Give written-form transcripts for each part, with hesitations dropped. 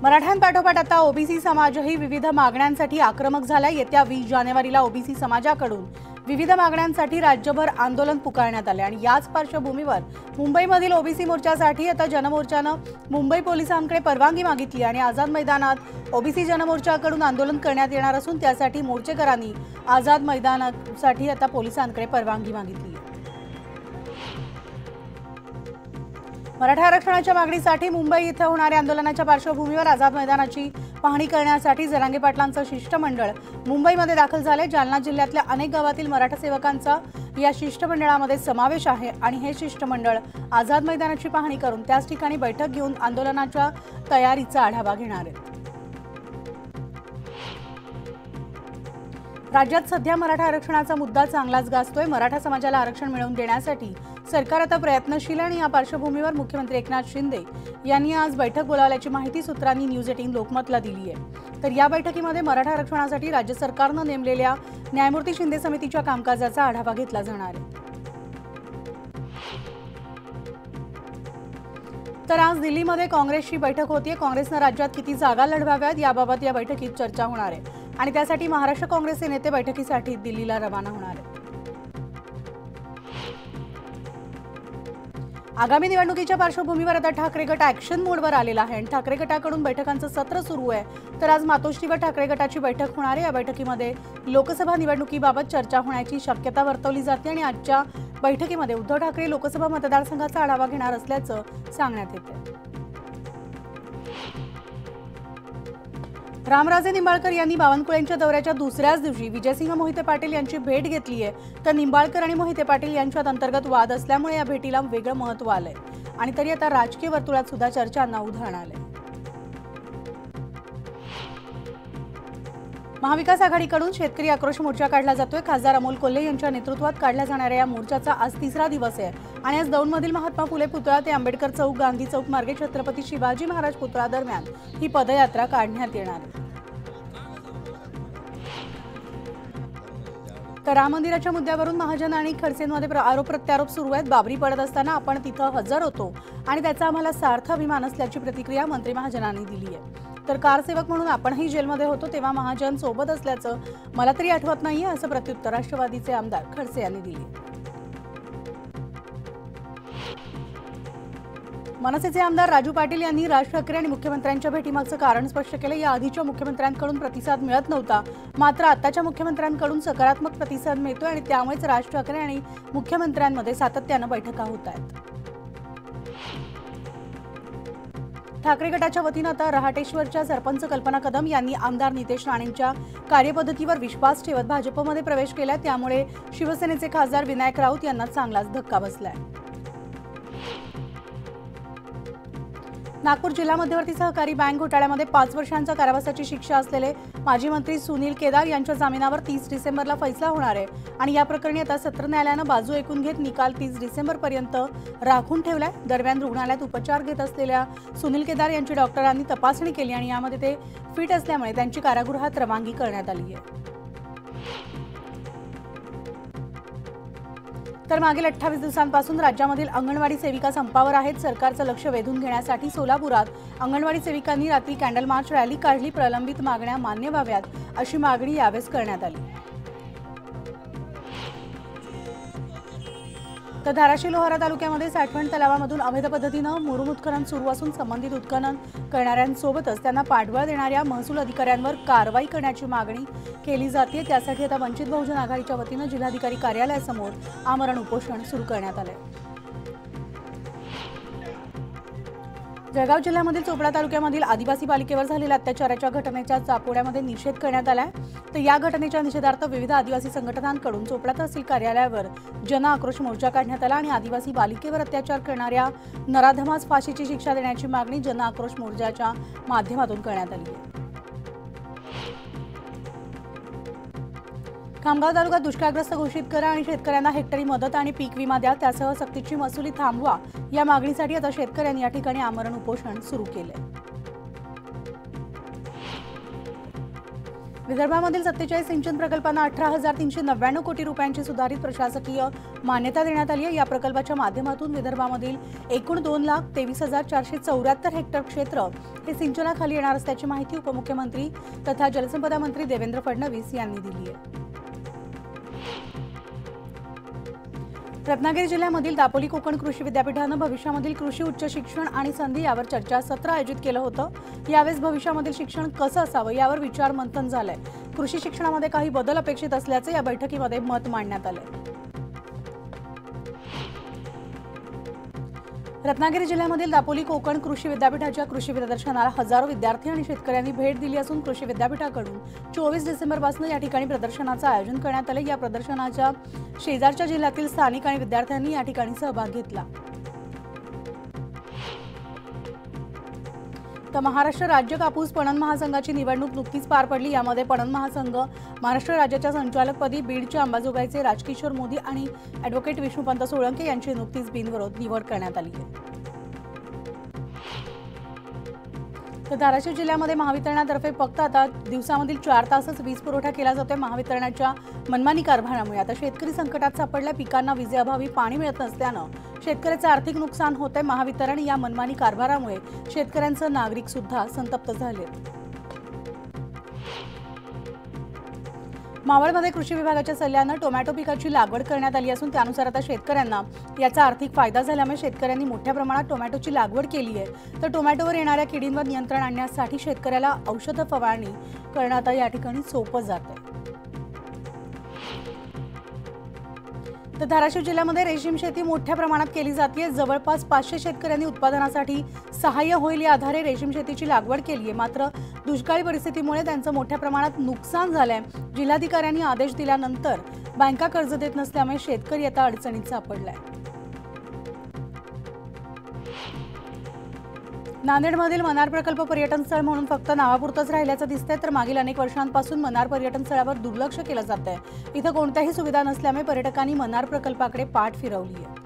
मराठ्यांपाठोपाठ आता ओबीसी समाजही विविध मागण्यांसाठी आक्रमक झाला। येत्या 20 जानेवारीला ओबीसी समाजाकडून विविध मागण्यांसाठी राज्यभर आंदोलन पुकारण्यात आले आणि याच पार्श्वभूमीवर मुंबईमधील ओबीसी मोर्चासाठी आता जनमोर्चाने मुंबई पोलिसांकडे परवानगी मागितली आणि आझाद मैदानात ओबीसी जनमोर्चाकडून आंदोलन करण्यात येणार असून त्यासाठी मोर्चेकरांनी आझाद मैदानासाठी आता पोलिसांकडे परवानगी मागितली आहे। मराठा आरक्षणाच्या मागणीसाठी मुंबई इथे होणाऱ्या आंदोलनाच्या पार्श्वभूमीवर आझाद मैदानाची पाहणी करण्यासाठी जरांगे पाटलांचं शिष्टमंडळ मुंबईमध्ये दाखल झाले। जालना जिल्ह्यातल्या अनेक गावातील मराठा सेवकांचा या शिष्टमंडळामध्ये समावेश आहे आणि हे शिष्टमंडळ आझाद मैदानाची पाहणी करून त्याच ठिकाणी बैठक घेऊन आंदोलनाच्या तयारीचा आढावा घेणार आहे। राज्यात सध्या मराठा आरक्षणाचा मुद्दा चांगलाच गाजतोय। मराठा समाजाला आरक्षण मिळवून देण्यासाठी सरकार आता प्रयत्नशील आहे आणि या पार्श्वभूमीवर मुख्यमंत्री एकनाथ शिंदे यांनी आज बैठक बोलावल्याची माहिती सूत्रांनी न्यूज 18 लोकमतला दिली आहे। तर या बैठकीमध्ये मराठा आरक्षणासाठी राज्य सरकारने नेमलेल्या न्यायमूर्ती शिंदे समितीच्या कामकाजाचा आढावा घेतला जाणार आहे। तर आज दिल्लीमध्ये काँग्रेसची बैठक होतीये। काँग्रेसने राज्यात किती जागा लढवाव्यात याबाबत या बैठकीत चर्चा होणार आहे आणि त्यासाठी महाराष्ट्र काँग्रेसचे नेते बैठकीसाठी दिल्लीला रवाना होणार आहेत। आगामी निवडणुकीच्या पार्श्वभूमीवर आता ठाकरे गट ॲक्शन मोडवर आलेला आहे आणि ठाकरे गटाकडून बैठकांचं सत्र सुरू आहे। तर आज मातोश्रीवर ठाकरे गटाची बैठक होणार आहे। या बैठकीमध्ये लोकसभा निवडणुकीबाबत चर्चा होण्याची शक्यता वर्तवली जाते आणि आजच्या बैठकीमध्ये उद्धव ठाकरे लोकसभा मतदारसंघाचा आढावा घेणार असल्याचं सांगण्यात येते। रामराजे निंबाळकर यांनी बावनकुळेंच्या दौऱ्याच्या दुसऱ्याच दिवशी विजयसिंह मोहिते पाटील यांची भेट घेतली आहे। तर निंबाळकर आणि मोहिते पाटील यांच्यात अंतर्गत वाद असल्यामुळे या भेटीला वेगळं महत्त्व आलंय आणि तरी आता राजकीय वर्तुळात सुद्धा चर्चांना उधाण आलंय। महाविकास आघाडीकडून शेतकरी आक्रोश मोर्चा काढला जातोय। खासदार अमोल कोल्हे यांच्या नेतृत्वात काढल्या जाणाऱ्या या मोर्चाचा आज तिसरा दिवस आहे आणि आज दौंडमधील महात्मा फुले पुतळा ते आंबेडकर चौक गांधी चौक मार्गे छत्रपती शिवाजी महाराज पुतळा दरम्यान ही पदयात्रा काढण्यात येणार आहे। तर राम मंदिराच्या मुद्द्यावरून महाजन आणि खडसेंमध्ये आरोप प्रत्यारोप सुरू आहेत। बाबरी पडत असताना आपण तिथं हजर होतो आणि त्याचा आम्हाला सार्थ अभिमान असल्याची प्रतिक्रिया मंत्री महाजनांनी दिली आहे। तर कारसेवक म्हणून आपणही जेलमध्ये होतो तेव्हा महाजन सोबत असल्याचं मला तरी आठवत नाहीये असं प्रत्युत्तर राष्ट्रवादीचे आमदार खडसे यांनी दिले। मनसेचे आमदार राजू पाटील यांनी राज ठाकरे आणि मुख्यमंत्र्यांच्या भेटीमागचं कारण स्पष्ट केलं। या आधीच्या मुख्यमंत्र्यांकडून प्रतिसाद मिळत नव्हता, मात्र आताच्या मुख्यमंत्र्यांकडून सकारात्मक प्रतिसाद मिळतोय आणि त्यामुळेच राज ठाकरे आणि मुख्यमंत्र्यांमध्ये सातत्यानं बैठका होत आहेत। ठाकरे गटाच्या वतीनं आता रहाटेश्वरच्या सरपंच कल्पना कदम यांनी आमदार नितेश राणेंच्या कार्यपद्धतीवर विश्वास ठेवत भाजपमध्ये प्रवेश केला। त्यामुळे शिवसेनेचे खासदार विनायक राऊत यांना चांगलाच धक्का बसलाय। नागपूर जिल्हा मध्यवर्ती सहकारी बँक घोटाळ्यामध्ये 5 वर्षांच्या कारावासाची शिक्षा असलेले माजी मंत्री सुनील केदार यांच्या जामिनावर 30 डिसेंबरला फैसला होणार आहे आणि या प्रकरणी आता सत्र न्यायालयानं बाजू ऐकून घेत निकाल 30 डिसेंबरपर्यंत राखून ठेवलाय। दरम्यान रुग्णालयात उपचार घेत असलेल्या सुनील केदार यांची डॉक्टरांनी तपासणी केली आणि यामध्ये ते फिट असल्यामुळे त्यांची कारागृहात रवानगी करण्यात आली आहे। तर मागील 28 दिवसांपासून राज्यामधील अंगणवाडी सेविका संपावर आहेत। सरकारचं लक्ष वेधून घेण्यासाठी सोलापुरात अंगणवाडी सेविकांनी रात्री कॅन्डल मार्च रॅली काढली। प्रलंबित मागण्या मान्य व्हाव्यात अशी मागणी यावेळेस करण्यात आली। तर धाराशिव लोहारा तालुक्यामध्ये साठवण तलावामधून अवैध पद्धतीनं मुरुम उत्खनन सुरू असून संबंधित उत्खनन करणाऱ्यांसोबतच त्यांना पाठबळ देणाऱ्या महसूल अधिकाऱ्यांवर कारवाई करण्याची मागणी केली जाते। त्यासाठी आता वंचित बहुजन आघाडीच्या वतीनं जिल्हाधिकारी कार्यालयासमोर आमरण उपोषण सुरू करण्यात आले। जळगाव जिल्ह्यामधील चोपडा तालुक्यामधील आदिवासी बालिकेवर झालेल्या अत्याचाराच्या घटनेच्या चापोड्यामध्ये निषेध करण्यात आलाय। तर या घटनेच्या निषेधार्थ विविध आदिवासी संघटनांकडून चोपडा तहसील कार्यालयावर जन आक्रोश मोर्चा काढण्यात आला आणि आदिवासी बालिकेवर अत्याचार करणाऱ्या नराधमास फाशीची शिक्षा देण्याची मागणी जन आक्रोश मोर्चाच्या माध्यमातून करण्यात आली आहे। खामगाव तालुका दुष्काळग्रस्त घोषित करा आणि शेतकऱ्यांना हेक्टरी मदत आणि पीक विमा द्या, त्यासह सक्तीची महसुली थांबवा या मागणीसाठी आता शेतकऱ्यांनी या ठिकाणी आमरण उपोषण सुरू केले। विदर्भामधील 47 सिंचन प्रकल्पांना 18,399 कोटी रुपयांची सुधारित प्रशासकीय मान्यता देण्यात आली आहे। या प्रकल्पाच्या माध्यमातून विदर्भामधील एकूण 2,23,474 हेक्टर क्षेत्र हे सिंचनाखाली येणार असल्याची माहिती उपमुख्यमंत्री तथा जलसंपदा मंत्री देवेंद्र फडणवीस यांनी दिली आहे। रत्नागिरी जिल्ह्यामधील दापोली कोकण कृषी विद्यापीठानं भविष्यामधील कृषी उच्च शिक्षण आणि संधी यावर चर्चासत्र आयोजित केलं होतं। यावेळेस भविष्यामधील शिक्षण कसं असावं यावर विचार मंथन झालंय। कृषी शिक्षणामध्ये काही बदल अपेक्षित असल्याचं या बैठकीमध्ये मत मांडण्यात आलंय। रत्नागिरी जिल्ह्यामधील दापोली कोकण कृषी विद्यापीठाच्या कृषी प्रदर्शनाला हजारो विद्यार्थी आणि शेतकऱ्यांनी भेट दिली असून कृषी विद्यापीठाकडून 24 डिसेंबरपासून या ठिकाणी प्रदर्शनाचं आयोजन करण्यात आले। या प्रदर्शनाच्या शेजारच्या जिल्ह्यातील स्थानिक आणि विद्यार्थ्यांनी या ठिकाणी सहभाग घेतला। तर महाराष्ट्र राज्य कापूस पणन महासंघाची निवडणूक नुकतीच पार पडली। यामध्ये पणन महासंघ महाराष्ट्र राज्याच्या संचालकपदी बीडच्या अंबाजोगाईचे राजकिशोर मोदी आणि ॲडव्होकेट विष्णुपंत सोळंके यांची नुकतीच बिनविरोध निवड करण्यात आली आहे। तर धाराशिव जिल्ह्यामध्ये महावितरणातर्फे फक्त आता दिवसामधील 4 तासच वीज पुरवठा केला जातोय। महावितरणाच्या मनमानी कारभारामुळे आता शेतकरी संकटात सापडल्या। पिकांना विजेअभावी पाणी मिळत नसल्यानं शेतकऱ्याचं आर्थिक नुकसान होतंय। महावितरण या मनमानी कारभारामुळे शेतकऱ्यांचं नागरिक सुद्धा संतप्त झाले। मावळमध्ये कृषी विभागाच्या सल्ल्यानं टोमॅटो पिकाची लागवड करण्यात आली असून त्यानुसार आता शेतकऱ्यांना याचा आर्थिक फायदा झाल्यामुळे शेतकऱ्यांनी मोठ्या प्रमाणात टोमॅटोची लागवड केली आहे। तर टोमॅटोवर येणाऱ्या किडींवर नियंत्रण आणण्यासाठी शेतकऱ्याला औषध फवारणी करणं आता या ठिकाणी सोपं जात आहे। तर धाराशिव जिल्ह्यामध्ये रेशीम शेती मोठ्या प्रमाणात केली जाते। जवळपास 500 शेतकऱ्यांनी उत्पादनासाठी सहाय्य होईल या आधारे रेशीम शेतीची लागवड केली आहे। मात्र दुष्काळी परिस्थितीमुळे त्यांचं मोठ्या प्रमाणात नुकसान झालंय। जिल्हाधिकाऱ्यांनी आदेश दिल्यानंतर बँका कर्ज देत नसल्यामुळे शेतकरी आता अडचणीत सापडलाय। नांदेडमधील मनार प्रकल्प पर्यटन स्थळ म्हणून फक्त नावापुरतच राहिल्याचं दिसतंय। तर मागील अनेक वर्षांपासून मनार पर्यटन स्थळावर दुर्लक्ष केलं जातंय। इथं कोणत्याही सुविधा नसल्यामुळे पर्यटकांनी मनार प्रकल्पाकडे पाठ फिरवली आहे।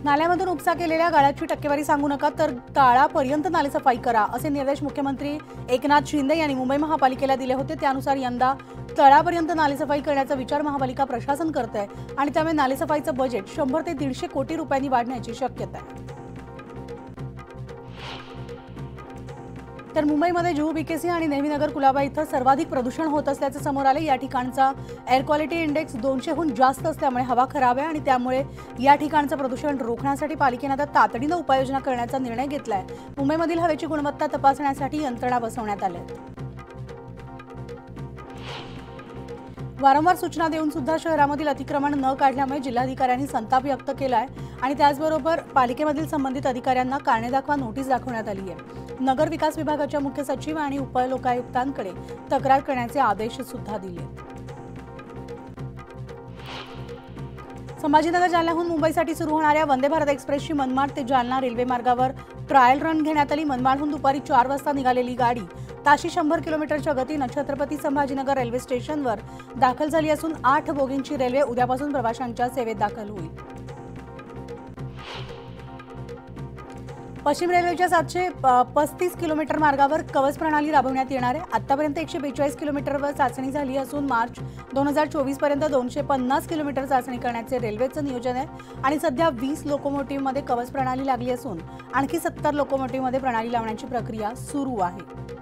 नाल्यामधून उपसा केलेल्या गाळाची टक्केवारी सांगू नका तर तळापर्यंत नालेसफाई करा असे निर्देश मुख्यमंत्री एकनाथ शिंदे यांनी मुंबई महापालिकेला दिले होते। त्यानुसार यंदा तळापर्यंत नालेसफाई करण्याचा विचार महापालिका प्रशासन करत आहे आणि त्यामुळे नालेसफाईचं बजेट 100 ते 150 कोटी रुपयांनी वाढण्याची शक्यता आहे। तर मुंबईमध्ये जुहू बीकेसी आणि नेहमीनगर कुलाबा इथं सर्वाधिक प्रदूषण होत असल्याचं समोर आले। या ठिकाणचा एअर क्वालिटी इंडेक्स 200हून जास्त असल्यामुळे हवा खराब आहे आणि त्यामुळे या ठिकाणचं प्रदूषण रोखण्यासाठी पालिकेने आता तातडीनं उपाययोजना करण्याचा निर्णय घेतलाय। मुंबईमधील हवेची गुणवत्ता तपासण्यासाठी यंत्रणा बसवण्यात आल्या आहेत। वारंवार सूचना देऊन सुद्धा शहरामधील अतिक्रमण न काढल्यामुळे जिल्हाधिकाऱ्यांनी संताप व्यक्त केला आहे आणि त्याचबरोबर पालिकेमधील संबंधित अधिकाऱ्यांना कारणे दाखवा नोटीस दाखवण्यात आली आहे। नगर विकास विभागाच्या मुख्य सचिव आणि उपलोकायुक्तांकडे तक्रार करण्याचे आदेश सुद्धा दिले आहेत। संभाजीनगर जालन्याहून मुंबईसाठी सुरू होणाऱ्या वंदे भारत एक्सप्रेसची मनमाड ते जालना रेल्वे मार्गावर ट्रायल रन घेण्यात आली। मनमाडहून दुपारी 4 वाजता निघालेली गाडी ताशी 100 किलोमीटरच्या गतीनं छत्रपती संभाजीनगर रेल्वे स्टेशनवर दाखल झाली असून 8 बोगींची रेल्वे उद्यापासून प्रवाशांच्या सेवेत दाखल होईल। पश्चिम रेल्वेच्या 735 किलोमीटर मार्गावर कवच प्रणाली राबवण्यात येणार आहे। आतापर्यंत 142 किलोमीटरवर चाचणी झाली असून मार्च 2024 पर्यंत 250 किलोमीटर चाचणी करण्याचे रेल्वेचं नियोजन आहे आणि सध्या 20 लोकोमोटिव्हमध्ये कवच प्रणाली लागली असून आणखी 70 लोकोमोटिव्हमध्ये प्रणाली लावण्याची प्रक्रिया सुरू आहे।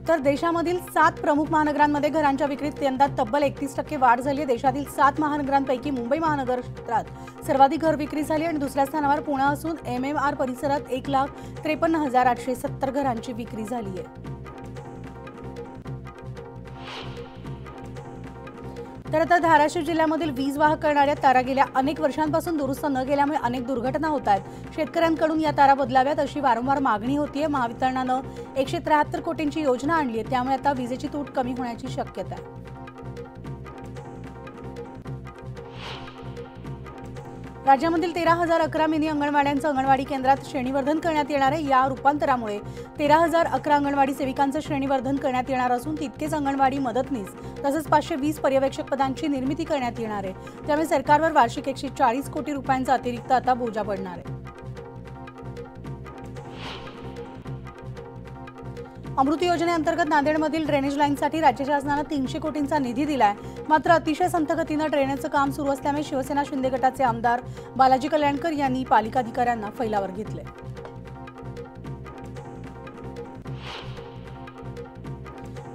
तर देशामधील 7 प्रमुख महानगरांमध्ये घरांच्या विक्रीत यंदा तब्बल 31% वाढ झाली आहे। देशातील 7 महानगरांपैकी मुंबई महानगर क्षेत्रात सर्वाधिक घर विक्री झाली आणि दुसऱ्या स्थानावर पुणे असून MMR परिसरात 1,53,870 घरांची विक्री झाली आहे। तर आता धाराशिव जिल्ह्यामधील वीज वाहक करणाऱ्या तारा गेल्या अनेक वर्षांपासून दुरुस्त न केल्यामुळे अनेक दुर्घटना होत आहेत। शेतकऱ्यांकडून या तारा बदलाव्यात अशी वारंवार मागणी होतीये। महावितरणानं 173 कोटींची योजना आणली आहे, त्यामुळे आता विजेची तूट कमी होण्याची शक्यता आहे। राज्यामधील 13,011 मिनी अंगणवाड्यांचं अंगणवाडी केंद्रात श्रेणीवर्धन करण्यात येणार आहे। या रूपांतरामुळे 13,011 अंगणवाडी सेविकांचं श्रेणीवर्धन करण्यात येणार असून तितकेच अंगणवाडी मदतनीस तसंच 520 पर्यवेक्षक पदांची निर्मिती करण्यात येणार आहे। त्यामुळे सरकारवर वार्षिक 140 कोटी रुपयांचा अतिरिक्त आता बोजा पडणार आहे। अमृत योजनेअंतर्गत नांदेडमधील ड्रेनेज लाईनसाठी राज्य शासनाने 300 कोटींचा निधी दिलाय। मात्र अतिशय संथ गतीने ड्रेनेजचं काम सुरू असल्यामुळे शिवसेना शिंदे गटाचे आमदार बालाजी कल्याणकर यांनी पालिका अधिकाऱ्यांना फैलावर घेतले।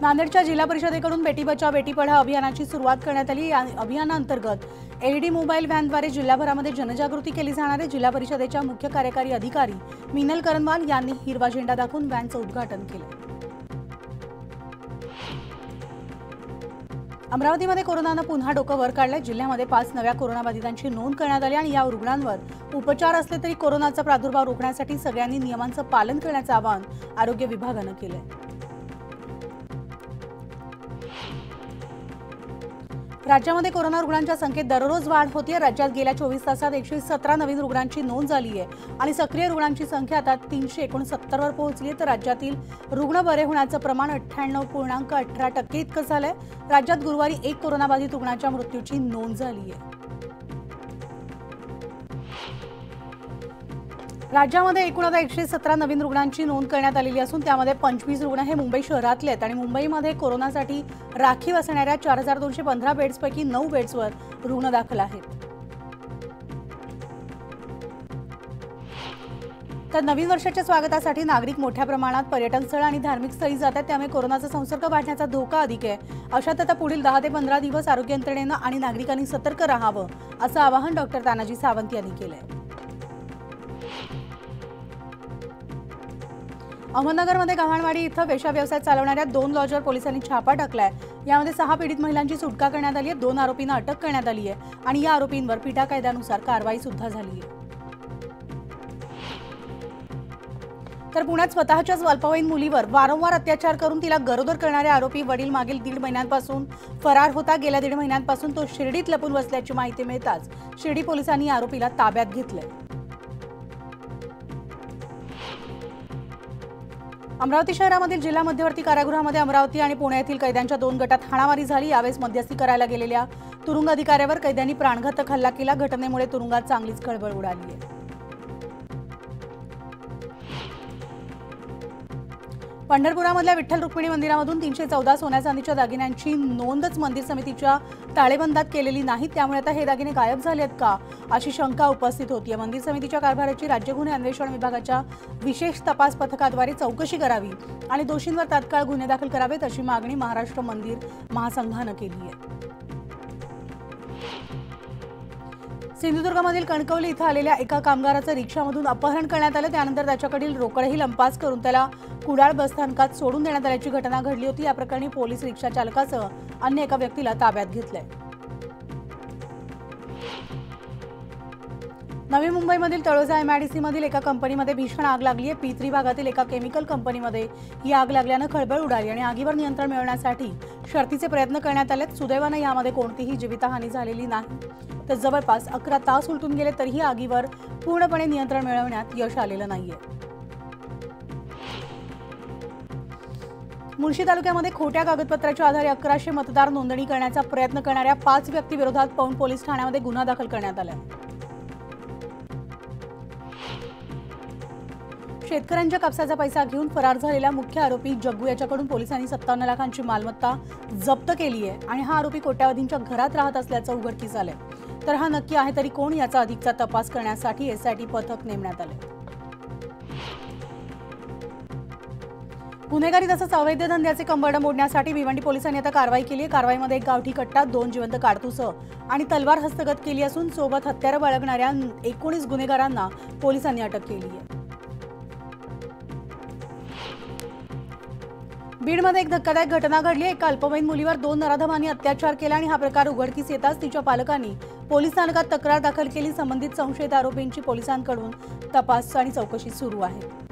नांदेडच्या जिल्हा परिषदेकडून बेटी बचाव बेटी पढाओ अभियानाची सुरुवात करण्यात आली। या अभियानांतर्गत LED मोबाईल व्हॅनद्वारे जिल्हाभरामध्ये जनजागृती केली जाणार आहे। जिल्हा परिषदेच्या मुख्य कार्यकारी अधिकारी मिनल करनवाल यांनी हिरवा झेंडा दाखवून व्हॅनचं उद्घाटन केलं। अमरावतीमध्ये कोरोनानं पुन्हा डोकं वर काढलं। जिल्ह्यामध्ये 5 नव्या कोरोनाबाधितांची नोंद करण्यात आली आणि या रुग्णांवर उपचार असले तरी कोरोनाचा प्रादुर्भाव रोखण्यासाठी सगळ्यांनी नियमांचं पालन करण्याचं आवाहन आरोग्य विभागानं केलंय। राज्यामध्ये कोरोना रुग्णांच्या संख्येत दररोज वाढ होतीये। राज्यात गेल्या 24 तासात 117 नवीन रुग्णांची नोंद झाली आहे आणि सक्रिय रुग्णांची संख्या आता 369 वर पोहोचली आहे। तर राज्यातील रुग्ण बरे होण्याचं प्रमाण 98.18% इतकं झालंय। राज्यात गुरुवारी 1 कोरोनाबाधित रुग्णाच्या मृत्यूची नोंद झाली आहे। राज्यामध्ये एकूण आता 117 नवीन रुग्णांची नोंद करण्यात आलेली असून त्यामध्ये 25 रुग्ण हे मुंबई शहरातले आहेत आणि मुंबईमध्ये कोरोनासाठी राखीव असणाऱ्या 4215 बेड्सपैकी 9 बेड्सवर रुग्ण दाखल आहेत। तर नवीन वर्षाच्या स्वागतासाठी नागरिक मोठ्या प्रमाणात पर्यटन स्थळ आणि धार्मिक स्थळी जातात, त्यामुळे कोरोनाचा संसर्ग वाढण्याचा धोका अधिक आहे। अशात आता पुढील 10 ते 15 दिवस आरोग्य यंत्रणेनं आणि नागरिकांनी सतर्क राहावं असं आवाहन डॉक्टर तानाजी सावंत यांनी केलंय। अहमदनगरमध्ये गव्हाणवाडी इथं वेश्या व्यवसाय चालवणाऱ्या 2 लॉजर पोलिसांनी छापा टाकलाय। यामध्ये 6 पीडित महिलांची सुटका करण्यात आली आहे। 2 आरोपींना अटक करण्यात आली आहे आणि या आरोपींवर पिटा कायद्यानुसार कारवाई सुद्धा झाली आहे। तर पुण्यात स्वतःच्याच अल्पवयीन मुलीवर वारंवार अत्याचार करून तिला गरोदर करणारे आरोपी वडील मागील 1.5 महिन्यांपासून फरार होता। गेल्या 1.5 महिन्यांपासून तो शिर्डीत लपून बसल्याची माहिती मिळताच शिर्डी पोलिसांनी आरोपीला ताब्यात घेतले। अमरावती शहरामधील जिल्हा मध्यवर्ती कारागृहामध्ये अमरावती आणि पुणे येथील कैद्यांच्या 2 गटात हाणामारी झाली। यावेळेस मध्यस्थी करायला गेलेल्या तुरुंग अधिकाऱ्यावर कैद्यांनी प्राणघातक हल्ला केला। घटनेमुळे तुरुंगात चांगलीच खळबळ उडाली आहे। पंढरपुरामधल्या विठ्ठल रुक्मिणी मंदिरामधून 314 सोन्या चांदीच्या दागिन्यांची नोंदच मंदिर समितीच्या ताळेबंदात केलेली नाही, त्यामुळे आता हे दागिने गायब झाले आहेत का अशी शंका उपस्थित होतीये। मंदिर समितीच्या कारभाराची राज्य गुन्हे अन्वेषण विभागाच्या विशेष तपास पथकाद्वारे चौकशी करावी आणि दोषींवर तात्काळ गुन्हे दाखल करावेत अशी मागणी महाराष्ट्र मंदिर महासंघानं केली आहे। सिंधुदुर्गमधील कणकवली इथं आलेल्या एका कामगाराचं रिक्षामधून अपहरण करण्यात आलं। त्यानंतर त्याच्याकडील रोकडही लंपास करून त्याला कुडाळ बसस्थानकात सोडून देण्यात आल्याची घटना घडली होती। या प्रकरणी पोलीस रिक्षा चालकासह अन्य एका व्यक्तीला ताब्यात घेतलंय। नवी मुंबईमधील तळोजा MIDC मधील एका कंपनीमध्ये भीषण आग लागली आहे। P3 भागातील एका केमिकल कंपनीमध्ये ही आग लागल्यानं खळबळ उडाली आणि आगीवर नियंत्रण मिळवण्यासाठी शर्थीचे प्रयत्न करण्यात आले। सुदैवानं यामध्ये कोणतीही जीवितहानी झालेली नाही। तर जवळपास 11 तास उलटून गेले तरीही आगीवर पूर्णपणे नियंत्रण मिळवण्यात यश आलेलं नाहीये। मुळशी तालुक्यामध्ये खोट्या कागदपत्राच्या आधारे 1100 मतदार नोंदणी करण्याचा प्रयत्न करणाऱ्या 5 व्यक्तीविरोधात पौंड पोलीस ठाण्यामध्ये गुन्हा दाखल करण्यात आला। शेतकऱ्यांच्या कापसाचा पैसा घेऊन फरार झालेला मुख्य आरोपी जग्गू याच्याकडून पोलिसांनी 57 लाखांची मालमत्ता जप्त केली आहे आणि हा आरोपी कोट्यावधींच्या घरात राहत असल्याचं उघडकीस आलंय। तर हा नक्की आहे तरी कोण याचा अधिकचा तपास करण्यासाठी SIT पथक नेमण्यात आले। गुन्हेगारी तसंच अवैध धंद्याचे कंबरड मोडण्यासाठी भिवंडी पोलिसांनी आता कारवाई केली आहे। कारवाईमध्ये 1 गावठी कट्टा, 2 जिवंत काडतुसं आणि तलवार हस्तगत केली असून सोबत हत्यारं बाळगणाऱ्या 19 गुन्हेगारांना पोलिसांनी अटक केली आहे। बीडमध्ये एक धक्कादायक घटना घडली। एका अल्पवयीन मुलीवर 2 नराधमांनी अत्याचार केला आणि हा प्रकार उघडकीस येताच तिच्या पालकांनी पोलीस स्थानकात तक्रार दाखल केली। संबंधित संशयित आरोपींची पोलिसांकडून तपास आणि चौकशी सुरू आहे।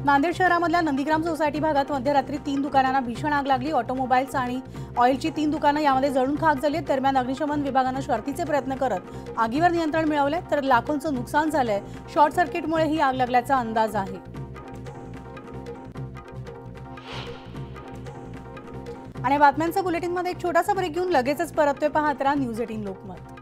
नांदेड शहरामधल्या नंदीग्राम सोसायटी भागात मध्यरात्री 3 दुकानांना भीषण आग लागली। ऑटोमोबाईल्स आणि ऑइलची 3 दुकानं यामध्ये जळून खाक झाली। दरम्यान अग्निशमन विभागानं शर्थीचे प्रयत्न करत आगीवर नियंत्रण मिळवले, तर लाखोंचं नुकसान झालंय। शॉर्ट सर्किटमुळे ही आग लागल्याचा अंदाज आहे। आणि बातम्यांच्या बुलेटिनमध्ये एक छोटासा ब्रेक घेऊन लगेचच परततोय। पाहत राहा न्यूज 18 लोकमत।